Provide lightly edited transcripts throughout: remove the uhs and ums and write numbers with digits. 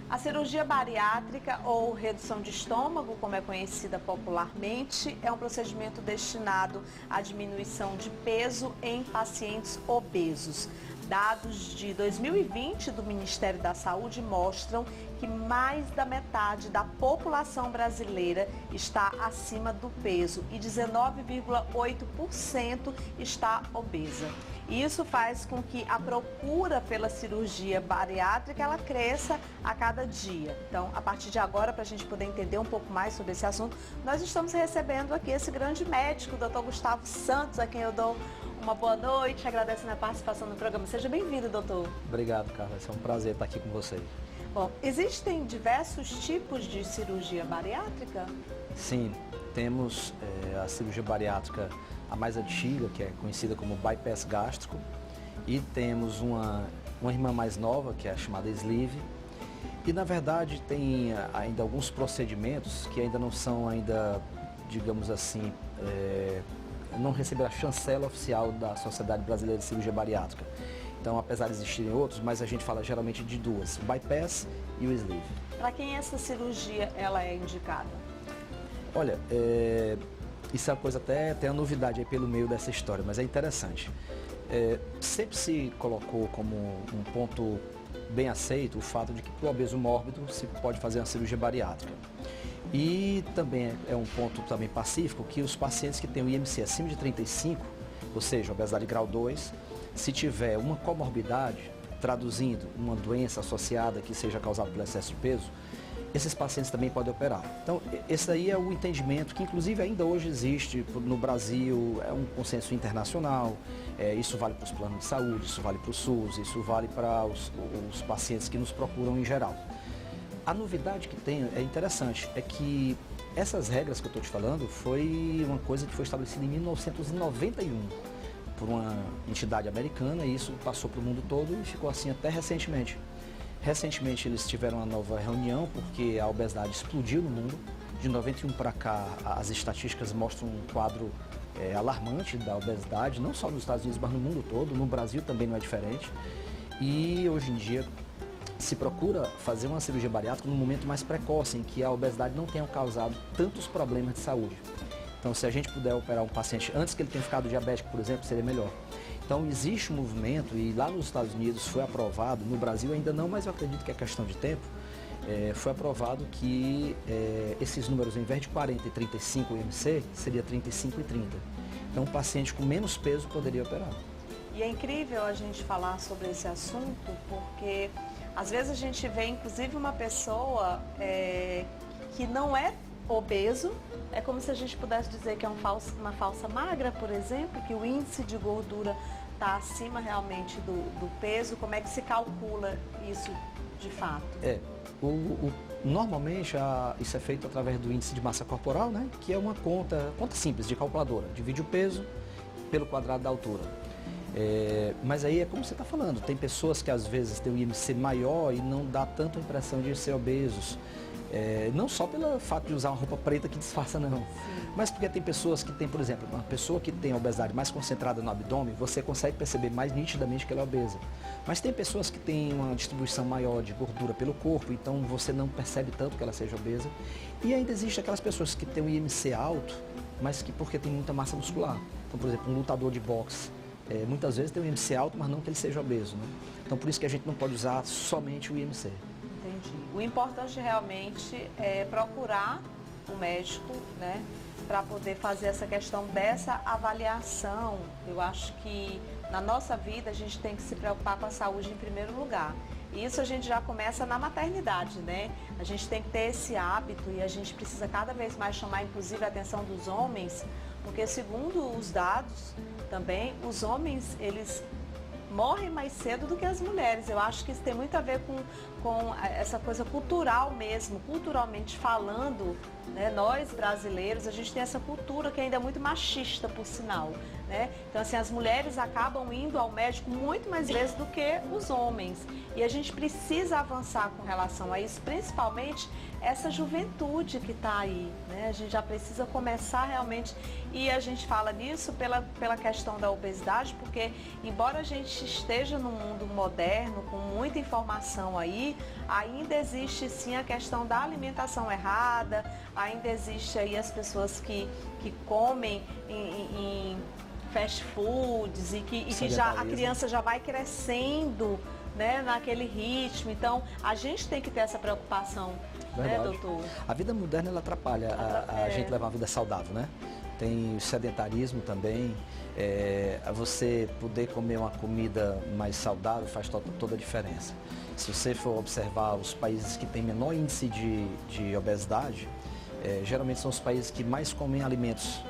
A cirurgia bariátrica ou redução de estômago, como é conhecida popularmente, é um procedimento destinado à diminuição de peso em pacientes obesos. Dados de 2020 do Ministério da Saúde mostram que mais da metade da população brasileira está acima do peso e 19,8% está obesa. Isso faz com que a procura pela cirurgia bariátrica ela cresça a cada dia. Então, a partir de agora, para a gente poder entender um pouco mais sobre esse assunto, nós estamos recebendo aqui esse grande médico, o Dr. Gustavo Santos, a quem eu dou uma boa noite, agradecendo a participação no programa. Seja bem-vindo, doutor. Obrigado, Carla. É um prazer estar aqui com você. Bom, existem diversos tipos de cirurgia bariátrica? Sim, temos a cirurgia bariátrica, a mais antiga, que é conhecida como bypass gástrico, e temos uma irmã mais nova, que é a chamada sleeve. E, na verdade, tem ainda alguns procedimentos que ainda não são, digamos assim, não receberam a chancela oficial da Sociedade Brasileira de Cirurgia Bariátrica. Então, apesar de existirem outros, mas a gente fala geralmente de duas, o bypass e o sleeve. Para quem essa cirurgia ela é indicada? Olha, isso é uma coisa até uma novidade aí pelo meio dessa história, mas é interessante. Sempre se colocou como um ponto bem aceito o fato de que para o obeso mórbido se pode fazer uma cirurgia bariátrica. E também é um ponto também pacífico que os pacientes que têm o IMC acima de 35, ou seja, obesidade grau 2, se tiver uma comorbidade, traduzindo uma doença associada que seja causada pelo excesso de peso, esses pacientes também podem operar. Então, esse aí é o entendimento que, inclusive, ainda hoje existe no Brasil, é um consenso internacional, isso vale para os planos de saúde, isso vale para o SUS, isso vale para os pacientes que nos procuram em geral. A novidade que tem, é interessante, é que essas regras que eu estou te falando foi uma coisa que foi estabelecida em 1991 por uma entidade americana e isso passou para o mundo todo e ficou assim até recentemente. Recentemente eles tiveram uma nova reunião porque a obesidade explodiu no mundo. De 91 para cá as estatísticas mostram um quadro alarmante da obesidade, não só nos Estados Unidos, mas no mundo todo. No Brasil também não é diferente. E hoje em dia se procura fazer uma cirurgia bariátrica no momento mais precoce, em que a obesidade não tenha causado tantos problemas de saúde. Então, se a gente puder operar um paciente antes que ele tenha ficado diabético, por exemplo, seria melhor. Então, existe um movimento, e lá nos Estados Unidos foi aprovado, no Brasil ainda não, mas eu acredito que é questão de tempo, foi aprovado que esses números, ao invés de 40 e 35 IMC, seria 35 e 30. Então, um paciente com menos peso poderia operar. E é incrível a gente falar sobre esse assunto, porque às vezes a gente vê, inclusive, uma pessoa que não é obeso, é como se a gente pudesse dizer que é uma falsa magra, por exemplo, que o índice de gordura está acima realmente do peso. Como é que se calcula isso de fato? Normalmente isso é feito através do índice de massa corporal, né? Que é uma conta simples de calculadora, divide o peso pelo quadrado da altura. Mas aí é como você está falando, tem pessoas que às vezes têm um IMC maior e não dá tanto a impressão de ser obesos. Não só pelo fato de usar uma roupa preta que disfarça, não. Sim. Mas porque tem pessoas que têm, por exemplo, uma pessoa que tem a obesidade mais concentrada no abdômen, você consegue perceber mais nitidamente que ela é obesa. Mas tem pessoas que têm uma distribuição maior de gordura pelo corpo, então você não percebe tanto que ela seja obesa. E ainda existe aquelas pessoas que têm um IMC alto, mas que porque tem muita massa muscular. Então, por exemplo, um lutador de boxe, muitas vezes tem um IMC alto, mas não que ele seja obeso, né? Então, por isso que a gente não pode usar somente o IMC. Entendi. O importante realmente é procurar o médico, né, para poder fazer essa questão dessa avaliação. Eu acho que na nossa vida a gente tem que se preocupar com a saúde em primeiro lugar. E isso a gente já começa na maternidade, né? A gente tem que ter esse hábito e a gente precisa cada vez mais chamar, inclusive, a atenção dos homens, porque segundo os dados também, os homens, eles morrem mais cedo do que as mulheres. Eu acho que isso tem muito a ver com essa coisa cultural mesmo, culturalmente falando, né? Nós brasileiros, a gente tem essa cultura que ainda é muito machista, por sinal, né? Então, assim, as mulheres acabam indo ao médico muito mais vezes do que os homens. E a gente precisa avançar com relação a isso, principalmente essa juventude que está aí, né? A gente já precisa começar realmente, e a gente fala nisso pela questão da obesidade, porque embora a gente esteja num mundo moderno, com muita informação aí, que ainda existe sim a questão da alimentação errada, ainda existe aí as pessoas que comem em fast foods e que já a criança já vai crescendo, né, naquele ritmo. Então, a gente tem que ter essa preocupação, né, doutor? A vida moderna, ela atrapalha a gente levar uma vida saudável, né? Tem o sedentarismo também. Você poder comer uma comida mais saudável faz toda a diferença. Se você for observar os países que têm menor índice de obesidade, geralmente são os países que mais comem alimentos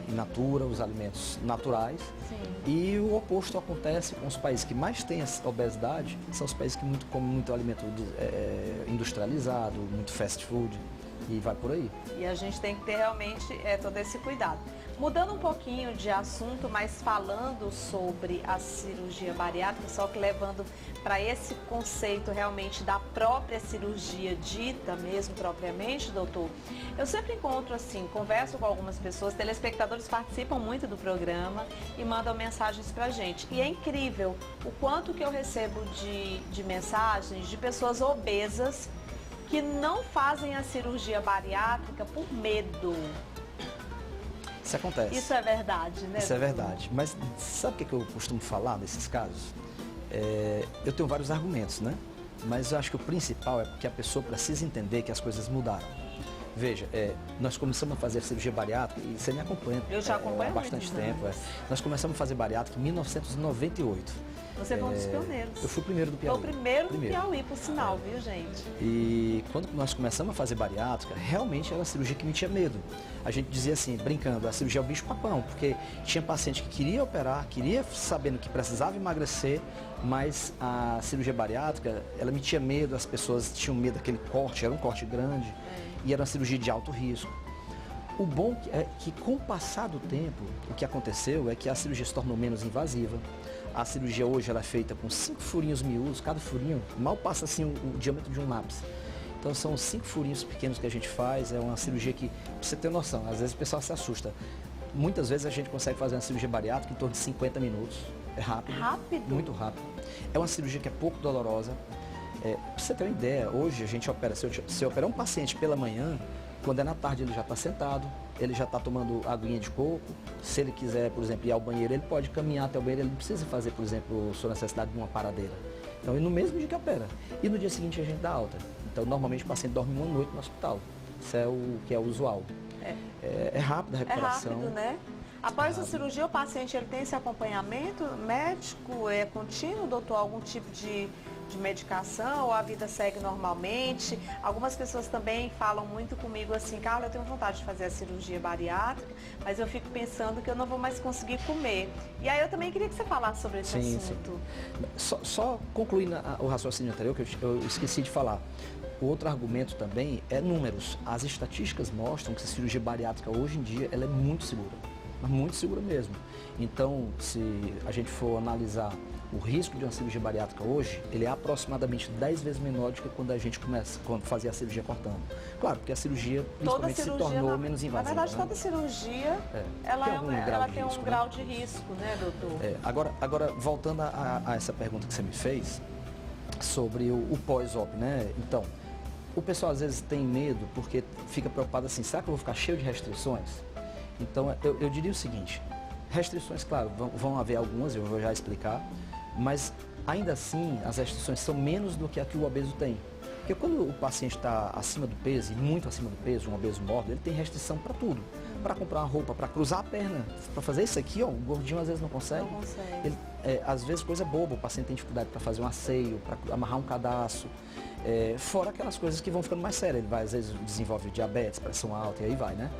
in natura, os alimentos naturais. Sim. E o oposto acontece com os países que mais têm obesidade, são os países que comem muito alimento industrializado, muito fast food, e vai por aí. E a gente tem que ter realmente todo esse cuidado. Mudando um pouquinho de assunto, mas falando sobre a cirurgia bariátrica, só que levando para esse conceito realmente da própria cirurgia dita mesmo propriamente, doutor, eu sempre encontro assim, converso com algumas pessoas, telespectadores participam muito do programa e mandam mensagens para a gente. E é incrível o quanto que eu recebo de mensagens de pessoas obesas que não fazem a cirurgia bariátrica por medo. Isso acontece. Isso é verdade, né? Isso é verdade. Mas sabe o que eu costumo falar nesses casos? Eu tenho vários argumentos, né? Mas eu acho que o principal é porque a pessoa precisa entender que as coisas mudaram. Veja, nós começamos a fazer cirurgia bariátrica, e você me acompanha. Eu já acompanho há bastante tempo. Nós começamos a fazer bariátrica em 1998. Você foi um dos pioneiros. Eu fui o primeiro do Piauí. Foi o primeiro do Piauí, por sinal, viu, gente? E quando nós começamos a fazer bariátrica, realmente era uma cirurgia que me tinha medo. A gente dizia assim, brincando, a cirurgia é o bicho-papão, porque tinha paciente que queria operar, queria sabendo que precisava emagrecer, mas a cirurgia bariátrica, ela me tinha medo, as pessoas tinham medo daquele corte, era um corte grande, e era uma cirurgia de alto risco. O bom é que com o passar do tempo, o que aconteceu é que a cirurgia se tornou menos invasiva. A cirurgia hoje ela é feita com 5 furinhos miúdos, cada furinho mal passa assim o diâmetro de um lápis. Então são 5 furinhos pequenos que a gente faz, é uma cirurgia que, pra você ter noção, às vezes o pessoal se assusta. Muitas vezes a gente consegue fazer uma cirurgia bariátrica em torno de 50 minutos. É rápido. Rápido? Muito rápido. É uma cirurgia que é pouco dolorosa. Pra você ter uma ideia, hoje a gente opera, se eu operar um paciente pela manhã, quando é na tarde ele já está sentado, ele já está tomando aguinha de coco. Se ele quiser, por exemplo, ir ao banheiro, ele pode caminhar até o banheiro, ele não precisa fazer, por exemplo, sua necessidade de uma paradeira. Então, e no mesmo dia que opera. E no dia seguinte a gente dá alta. Então, normalmente o paciente dorme uma noite no hospital. Isso é o que é usual. É rápida a recuperação. É rápido, né? Após a cirurgia, o paciente ele tem esse acompanhamento médico, contínuo, doutor? Algum tipo de medicação ou a vida segue normalmente? Algumas pessoas também falam muito comigo assim, Carla, eu tenho vontade de fazer a cirurgia bariátrica, mas eu fico pensando que eu não vou mais conseguir comer. E aí eu também queria que você falasse sobre esse assunto. Sim. Só concluindo o raciocínio anterior, que eu esqueci de falar. O outro argumento também é números. As estatísticas mostram que a cirurgia bariátrica hoje em dia ela é muito segura, mas muito segura mesmo. Então, se a gente for analisar o risco de uma cirurgia bariátrica hoje, ele é aproximadamente 10 vezes menor do que quando a gente quando fazia a cirurgia cortando. Claro, porque a cirurgia principalmente se tornou menos invasiva. Na verdade, toda cirurgia ela tem um grau de risco, né, doutor? Agora, voltando a essa pergunta que você me fez sobre o pós-op, né? Então, o pessoal às vezes tem medo porque fica preocupado assim, será que eu vou ficar cheio de restrições? Então, eu diria o seguinte, restrições, claro, vão haver algumas, eu vou já explicar, mas ainda assim as restrições são menos do que a que o obeso tem. Porque quando o paciente está acima do peso, e muito acima do peso, um obeso mórbido, ele tem restrição para tudo. Para comprar uma roupa, para cruzar a perna, para fazer isso aqui, ó, o gordinho às vezes não consegue. Não consegue. Ele, às vezes coisa boba, o paciente tem dificuldade para fazer um asseio, para amarrar um cadastro. Fora aquelas coisas que vão ficando mais sérias, ele vai, às vezes desenvolve diabetes, pressão alta e aí vai, né?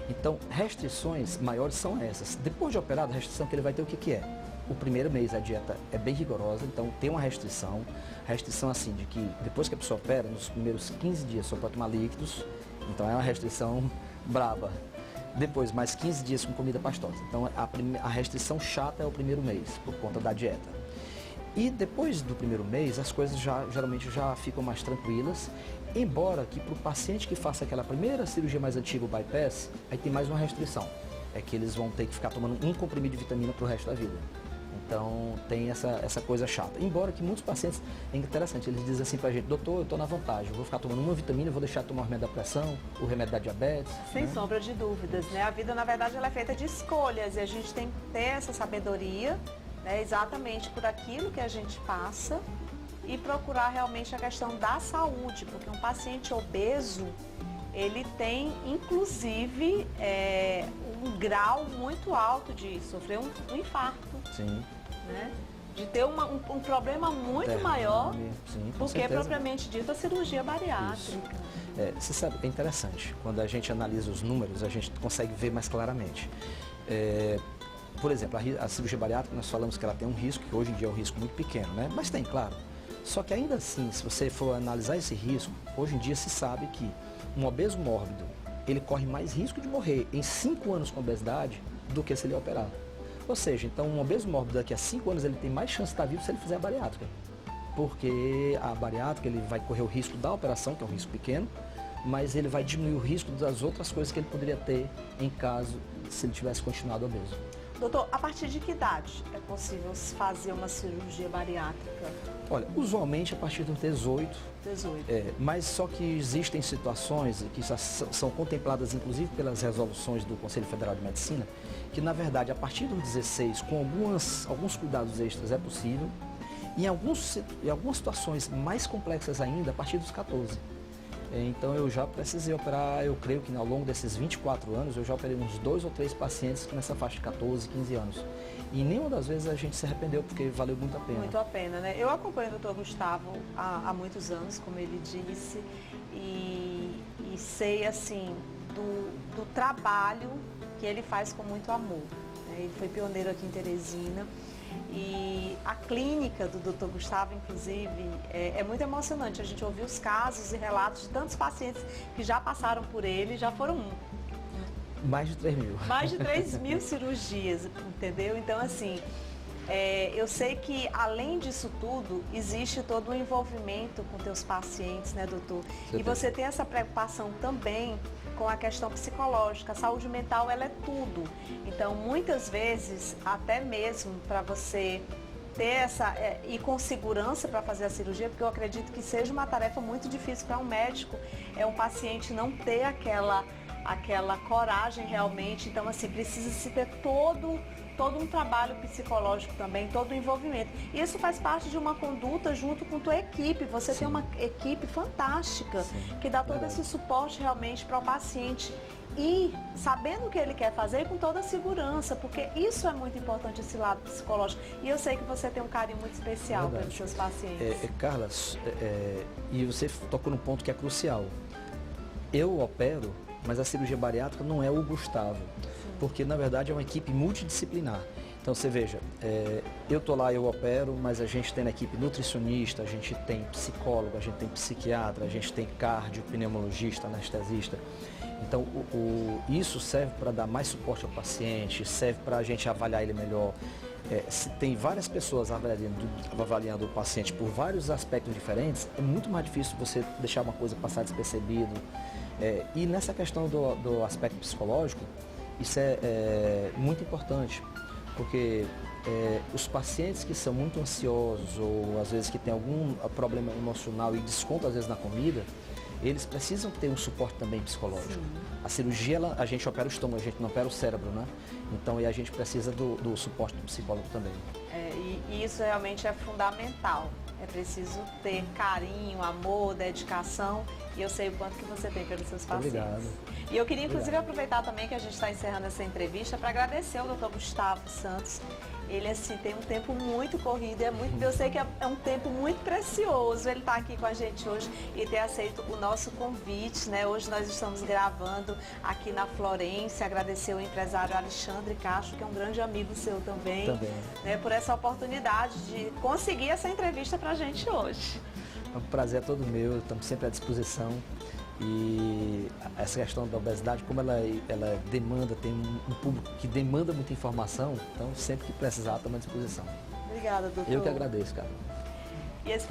Então, restrições maiores são essas. Depois de operado, a restrição que ele vai ter o que é? O primeiro mês a dieta é bem rigorosa, então tem uma restrição assim de que depois que a pessoa opera, nos primeiros 15 dias só pode tomar líquidos, então é uma restrição braba. Depois, mais 15 dias com comida pastosa. Então, a restrição chata é o primeiro mês, por conta da dieta. E depois do primeiro mês, as coisas geralmente já ficam mais tranquilas, embora que para o paciente que faça aquela primeira cirurgia mais antiga, o bypass, aí tem mais uma restrição. É que eles vão ter que ficar tomando um comprimido de vitamina para o resto da vida. Então tem essa coisa chata. Embora que muitos pacientes, é interessante, eles dizem assim pra gente: doutor, eu estou na vantagem, eu vou ficar tomando uma vitamina, vou deixar de tomar o remédio da pressão, o remédio da diabetes. Sem sombra de dúvidas, né? A vida, na verdade, ela é feita de escolhas e a gente tem que ter essa sabedoria, né? Exatamente por aquilo que a gente passa e procurar realmente a questão da saúde, porque um paciente obeso, ele tem, inclusive, um grau muito alto de sofrer um infarto. Sim. Né? De ter um problema muito maior do que propriamente dito a cirurgia bariátrica. Você sabe, é interessante, quando a gente analisa os números, a gente consegue ver mais claramente. Por exemplo, a cirurgia bariátrica, nós falamos que ela tem um risco, que hoje em dia é um risco muito pequeno, né? Mas tem, claro. Só que ainda assim, se você for analisar esse risco, hoje em dia se sabe que um obeso mórbido, ele corre mais risco de morrer em 5 anos com obesidade do que se ele é operado. Ou seja, então um obeso mórbido daqui a 5 anos ele tem mais chance de estar vivo se ele fizer a bariátrica. Porque a bariátrica ele vai correr o risco da operação, que é um risco pequeno, mas ele vai diminuir o risco das outras coisas que ele poderia ter em caso se ele tivesse continuado obeso. Doutor, a partir de que idade é possível fazer uma cirurgia bariátrica? Olha, usualmente a partir dos 18. 18. Mas só que existem situações que são contempladas inclusive pelas resoluções do Conselho Federal de Medicina, que na verdade a partir dos 16, com alguns cuidados extras é possível, e em algumas situações mais complexas ainda, a partir dos 14. Então eu já precisei operar, eu creio que ao longo desses 24 anos, eu já operei uns 2 ou 3 pacientes nessa faixa de 14, 15 anos. E nenhuma das vezes a gente se arrependeu, porque valeu muito a pena. Muito a pena, né? Eu acompanho o doutor Gustavo há muitos anos, como ele disse, e sei, assim, do trabalho que ele faz com muito amor. Né? Ele foi pioneiro aqui em Teresina. E a clínica do Dr. Gustavo, inclusive, é muito emocionante. A gente ouviu os casos e relatos de tantos pacientes que já passaram por ele, já foram mais de 3 mil. Mais de 3 mil cirurgias, entendeu? Então, assim, eu sei que, além disso tudo, existe todo o envolvimento com teus pacientes, né, doutor? E você tem essa preocupação também com a questão psicológica. A saúde mental, ela é tudo. Então, muitas vezes, até mesmo para você ter ir com segurança para fazer a cirurgia, porque eu acredito que seja uma tarefa muito difícil para um médico, um paciente não ter aquela coragem realmente. Então, assim, precisa-se ter todo um trabalho psicológico também, todo o envolvimento. E isso faz parte de uma conduta junto com tua equipe. Você tem uma equipe fantástica que dá todo esse suporte realmente para o paciente. E sabendo o que ele quer fazer com toda a segurança, porque isso é muito importante, esse lado psicológico. E eu sei que você tem um carinho muito especial pelos seus pacientes. Carla, e você tocou num ponto que é crucial. Eu opero, mas a cirurgia bariátrica não é o Gustavo, porque na verdade é uma equipe multidisciplinar. Então você veja, eu estou lá, eu opero, mas a gente tem na equipe nutricionista, a gente tem psicólogo, a gente tem psiquiatra, a gente tem cardio, pneumologista, anestesista. Então isso serve para dar mais suporte ao paciente, serve para a gente avaliar ele melhor. Se tem várias pessoas avaliando o paciente por vários aspectos diferentes, é muito mais difícil você deixar uma coisa passar despercebido. E nessa questão do aspecto psicológico, isso é muito importante, porque os pacientes que são muito ansiosos ou às vezes que têm algum problema emocional e descontam às vezes na comida, eles precisam ter um suporte também psicológico. Sim. A cirurgia, a gente opera o estômago, a gente não opera o cérebro, né? Então, a gente precisa do suporte do psicólogo também. E isso realmente é fundamental. É preciso ter carinho, amor, dedicação, e eu sei o quanto que você tem pelos seus pacientes. Obrigado. E eu queria, inclusive, aproveitar também que a gente está encerrando essa entrevista para agradecer ao Dr. Gustavo Santos. Ele, assim, tem um tempo muito corrido, eu sei que é um tempo muito precioso ele estar aqui com a gente hoje e ter aceito o nosso convite, né? Hoje nós estamos gravando aqui na Florência. Agradecer ao empresário Alexandre Castro, que é um grande amigo seu também. Né? Por essa oportunidade de conseguir essa entrevista para a gente hoje. É um prazer todo meu, estamos sempre à disposição. E essa questão da obesidade, como ela demanda, tem um público que demanda muita informação, então sempre que precisar, estamos à disposição. Obrigada, doutor. Eu que agradeço, cara. E esse